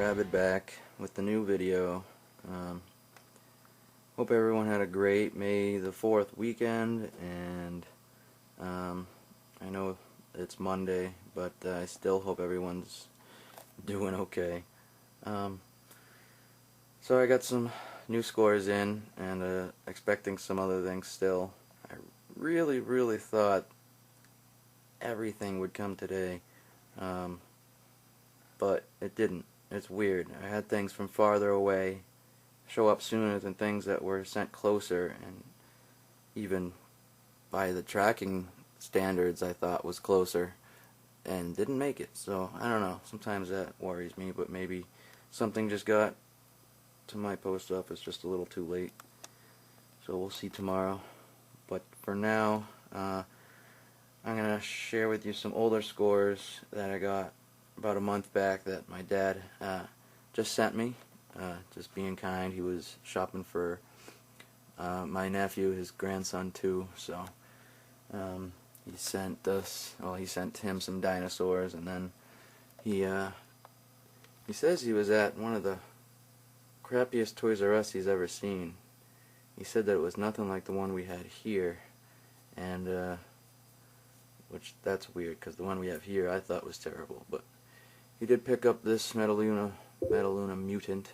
Rabbit back with the new video. Hope everyone had a great May the 4th weekend, and I know it's Monday, but I still hope everyone's doing okay. So I got some new scores in, and expecting some other things still. I really thought everything would come today, but it didn't. It's weird. I had things from farther away show up sooner than things that were sent closer, and even by the tracking standards I thought was closer, and didn't make it. So I don't know, sometimes that worries me, but maybe something just got to my post office just a little too late. So we'll see tomorrow. But for now, I'm going to share with you some older scores that I got about a month back that my dad just sent me. Just being kind. He was shopping for my nephew, his grandson too, so he sent him some dinosaurs, and then he says he was at one of the crappiest Toys R Us he's ever seen. He said that it was nothing like the one we had here, and which that's weird, because the one we have here I thought was terrible. But he did pick up this Metaluna Mutant,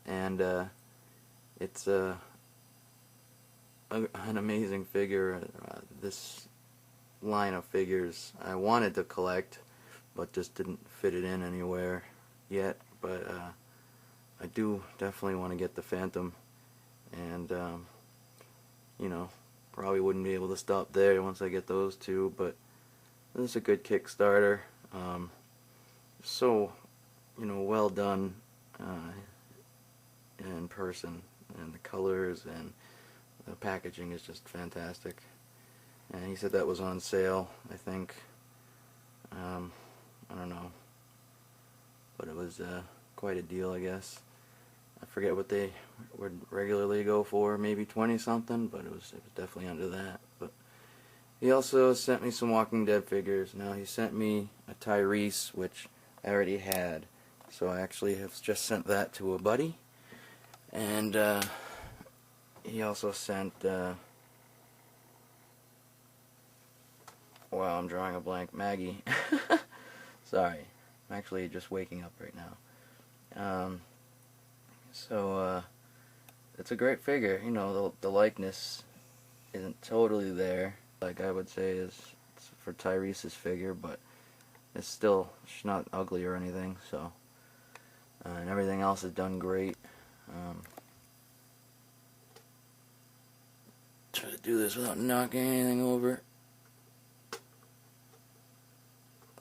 and it's an amazing figure. This line of figures I wanted to collect, but just didn't fit it in anywhere yet. But I do definitely want to get the Phantom, and you know, probably wouldn't be able to stop there once I get those two. But this is a good Kickstarter. So, well done in person, and the colors and the packaging is just fantastic. And he said that was on sale, I think. I don't know, but it was quite a deal, I guess. I forget what they would regularly go for, maybe 20 something, but it was definitely under that. But he also sent me some Walking Dead figures. Now he sent me a Tyrese, which I already had, so I actually have just sent that to a buddy. And he also sent wow, I'm drawing a blank. Maggie. Sorry, I'm actually just waking up right now. So it's a great figure. The likeness isn't totally there, like I would say is for Tyrese's figure, but it's still, she's not ugly or anything. So and everything else is done great. Try to do this without knocking anything over.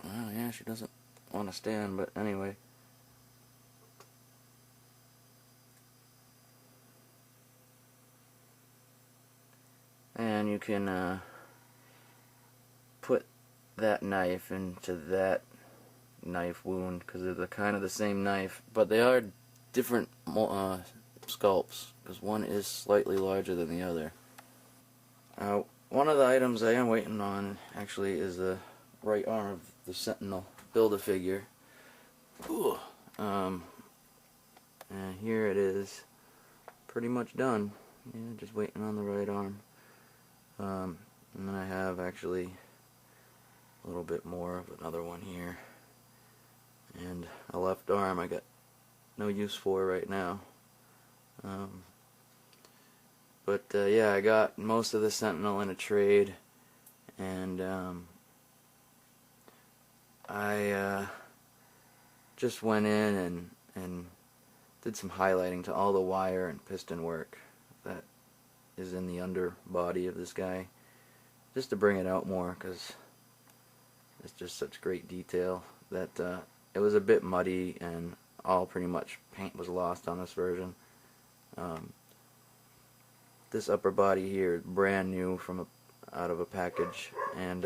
Well, yeah, she doesn't want to stand, but anyway. And you can put that knife into that knife wound, because they're kind of the same knife, but they are different sculpts, because one is slightly larger than the other. One of the items I am waiting on actually is the right arm of the Sentinel Build-A-Figure. And here it is, pretty much done. Yeah, just waiting on the right arm. And then I have actually a little bit more of another one here, and a left arm I got no use for right now. But yeah, I got most of the Sentinel in a trade, and I just went in and did some highlighting to all the wire and piston work that is in the underbody of this guy, just to bring it out more, because it's just such great detail that it was a bit muddy, and all pretty much paint was lost on this version. This upper body here is brand new from out of a package, and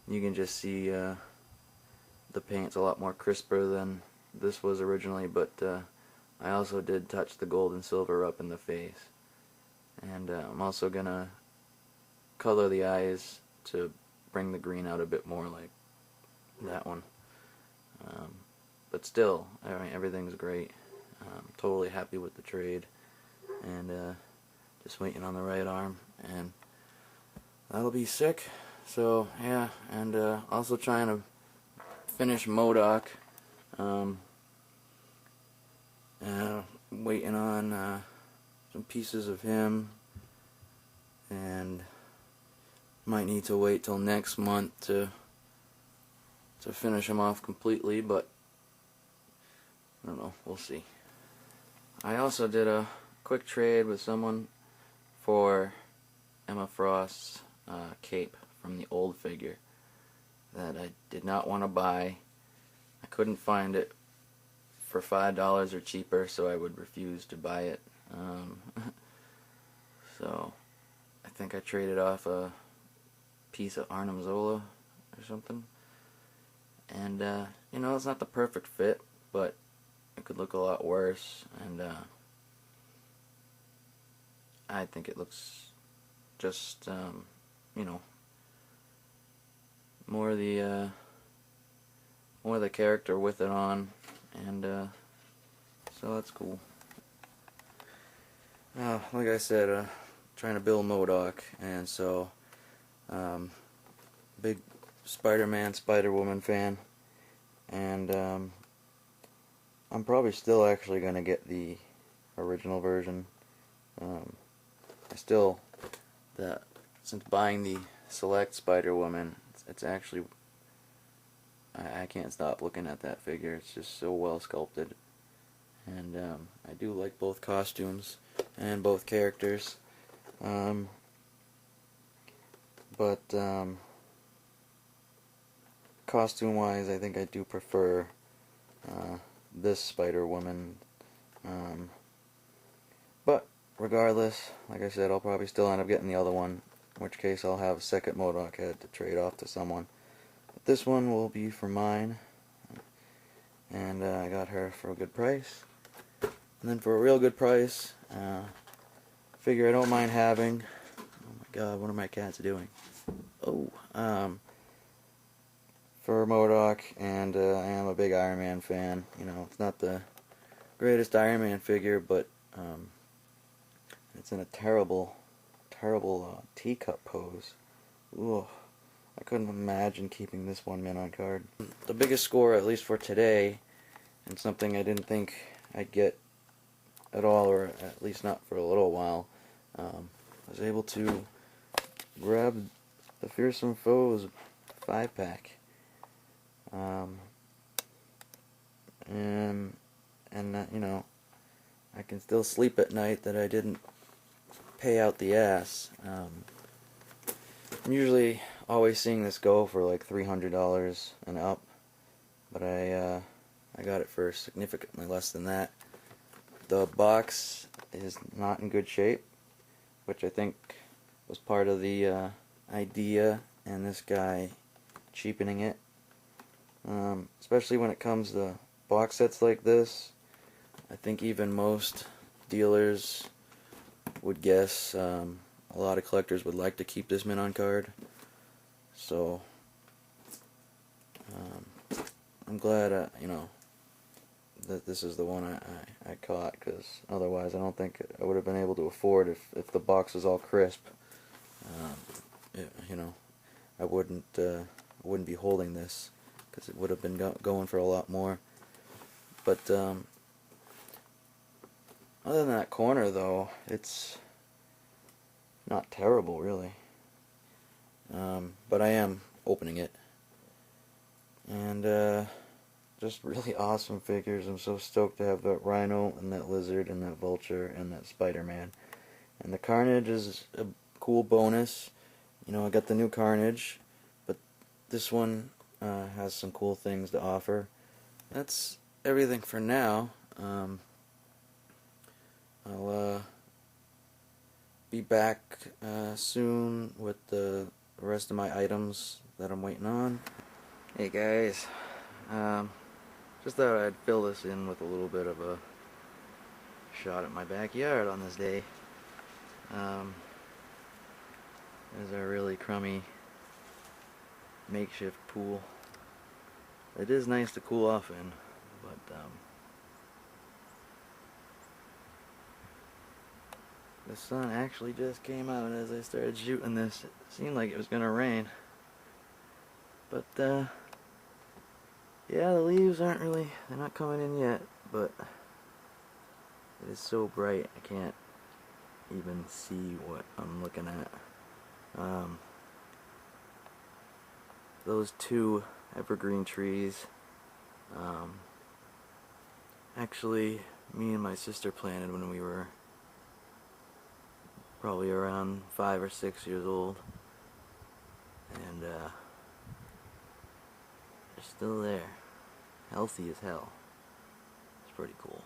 you can just see the paint's a lot more crisper than this was originally, but I also did touch the gold and silver up in the face. And I'm also gonna color the eyes to bring the green out a bit more, like that one. but still, I mean, everything's great. Totally happy with the trade, and just waiting on the right arm, and that'll be sick. So yeah, and also trying to finish MODOK. Waiting on some pieces of him, and might need to wait till next month to finish him off completely, but I don't know, we'll see. I also did a quick trade with someone for Emma Frost's cape from the old figure that I did not want to buy. I couldn't find it for $5 or cheaper, so I would refuse to buy it. So I think I traded off a piece of Arnim Zola or something. And you know, it's not the perfect fit, but it could look a lot worse, and I think it looks just you know, more of the character with it on, and so that's cool. Like I said, trying to build MODOK, and so big Spider-Man, Spider-Woman fan, and I'm probably still actually going to get the original version. Since buying the Select Spider-Woman, it's actually, I can't stop looking at that figure. It's just so well sculpted, and I do like both costumes and both characters, but costume-wise, I think I do prefer this Spider-Woman, but regardless, like I said, I'll probably still end up getting the other one, in which case I'll have a second MODOK head to trade off to someone. But this one will be for mine, and I got her for a good price. And then for a real good price, figure I don't mind having. Oh my god, what are my cats doing? Oh, for MODOK, and I am a big Iron Man fan. You know, it's not the greatest Iron Man figure, but it's in a terrible teacup pose. Ugh, I couldn't imagine keeping this one mint on card. The biggest score, at least for today, and something I didn't think I'd get at all, or at least not for a little while, I was able to grab the Fearsome Foes 5-pack. And you know, I can still sleep at night that I didn't pay out the ass. I'm usually always seeing this go for like $300 and up, but I got it for significantly less than that. The box is not in good shape, which I think was part of the idea, and this guy cheapening it. Especially when it comes to box sets like this, I think even most dealers would guess a lot of collectors would like to keep this mint on card. So I'm glad you know, that this is the one I caught, because otherwise I don't think I would have been able to afford if the box was all crisp. You know, I wouldn't be holding this, because it would have been going for a lot more. But other than that corner, though, it's not terrible, really. But I am opening it, and just really awesome figures. I'm so stoked to have that Rhino and that Lizard and that Vulture and that Spider-Man. And the Carnage is a cool bonus. You know, I got the new Carnage, but this one has some cool things to offer. That's everything for now. I'll be back soon with the rest of my items that I'm waiting on. Hey guys, just thought I'd fill this in with a little bit of a shot at my backyard on this day. There's a really crummy makeshift pool. It is nice to cool off in, But the sun actually just came out as I started shooting this. It seemed like it was gonna rain. But yeah, the leaves aren't really, they're not coming in yet, but it is so bright I can't even see what I'm looking at. Those two evergreen trees, actually me and my sister planted when we were probably around 5 or 6 years old, and they're still there, healthy as hell. It's pretty cool.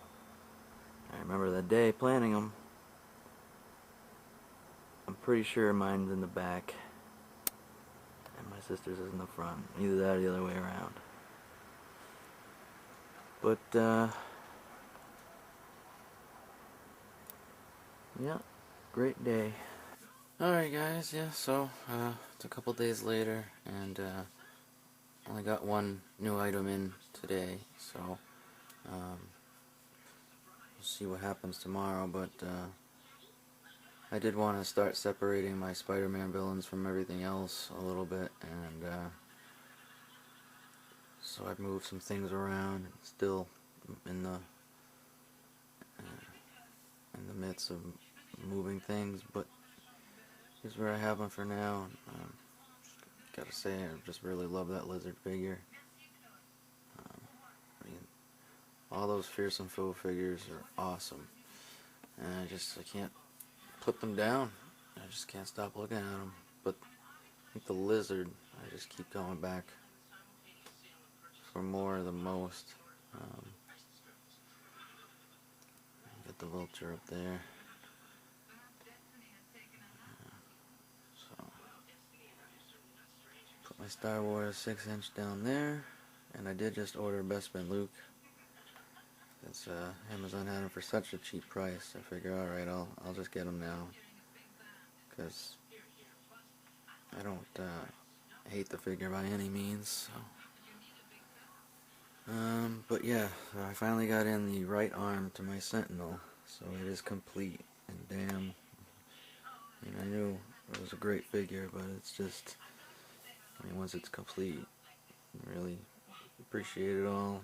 I remember that day planting them. I'm pretty sure mine's in the back and my sister's is in the front. Either that or the other way around. But yeah, great day. Alright guys, yeah, so it's a couple days later, and only got one new item in today, so we'll see what happens tomorrow. But I did want to start separating my Spider-Man villains from everything else a little bit, and so I've moved some things around. Still in the midst of moving things, but here's where I have them for now. Gotta say, I just really love that lizard figure. I mean, all those fearsome foe figures are awesome, and I can't put them down. I just can't stop looking at them. But I think the lizard, I just keep going back for more the most. Get the vulture up there. So put my Star Wars 6-inch down there, and I did just order Bespin Luke. It's Amazon had him for such a cheap price. I figure, all right, I'll just get him now, because I don't hate the figure by any means. So. But yeah, so I finally got in the right arm to my Sentinel, so it is complete. And damn, I mean, I knew it was a great figure, but it's just, I mean, once it's complete, I really appreciate it all.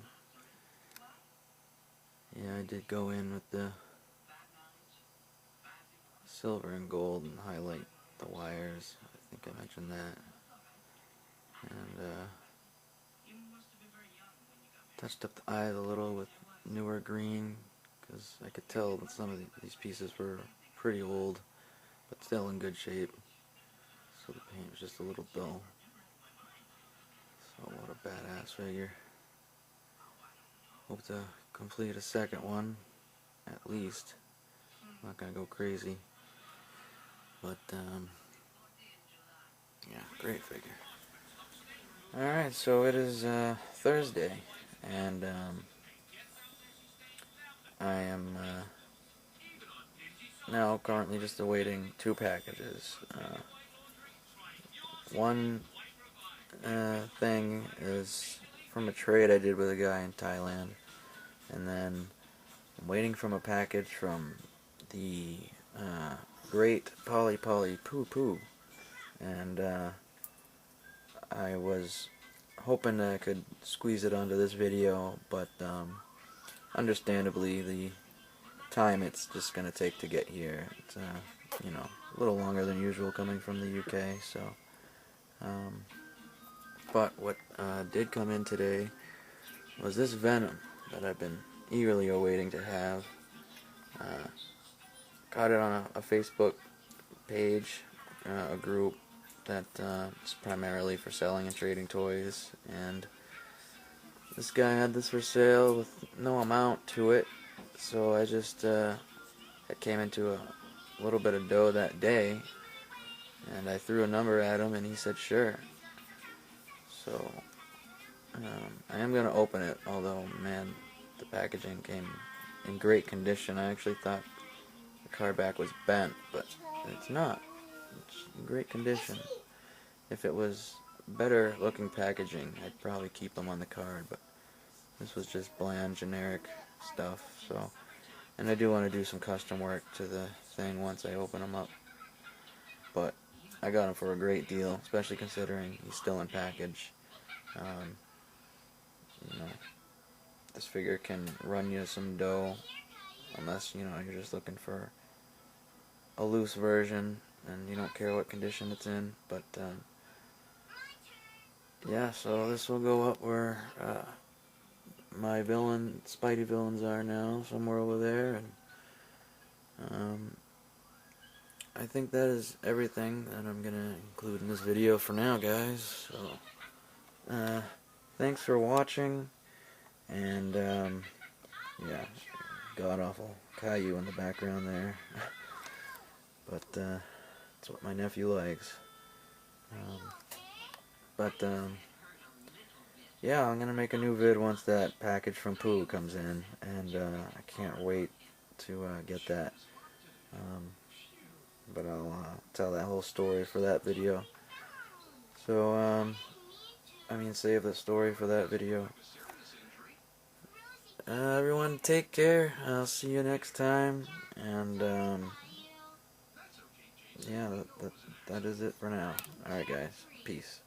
Yeah, I did go in with the silver and gold and highlight the wires. I think I mentioned that. And touched up the eyes a little with newer green, because I could tell that some of these pieces were pretty old, but still in good shape. So the paint was just a little dull. So what a badass figure. Hope to complete a second one, at least. I'm not gonna go crazy. But, yeah, great figure. Alright, so it is Thursday, and I am now currently just awaiting 2 packages. One thing is from a trade I did with a guy in Thailand, and then I'm waiting from a package from the great Polly Poo Poo, and I was hoping that I could squeeze it onto this video, but understandably the time it's just gonna take to get here, it's you know, a little longer than usual coming from the UK. So but what did come in today was this Venom that I've been eagerly awaiting to have. Got it on a Facebook page, a group that is primarily for selling and trading toys, and this guy had this for sale with no amount to it, so I just it came into a little bit of dough that day, and I threw a number at him, and he said sure. So I am gonna open it, although man, the packaging came in great condition. I actually thought the card back was bent, but it's not. It's in great condition. If it was better looking packaging, I'd probably keep them on the card, but This was just bland, generic stuff. So, and I do want to do some custom work to the thing once I open them up. But I got him for a great deal, especially considering he's still in package. You know, this figure can run you some dough, unless, you know, you're just looking for a loose version and you don't care what condition it's in. But yeah, so this will go up where my Spidey villains are now, somewhere over there. And I think that is everything that I'm gonna include in this video for now, guys. So thanks for watching, and yeah, god awful Caillou in the background there. But that's what my nephew likes. Yeah, I'm gonna make a new vid once that package from Pooh comes in, and I can't wait to get that. But I'll tell that whole story for that video. So I mean, save the story for that video. Everyone, take care. I'll see you next time. And yeah, that is it for now. Alright, guys. Peace.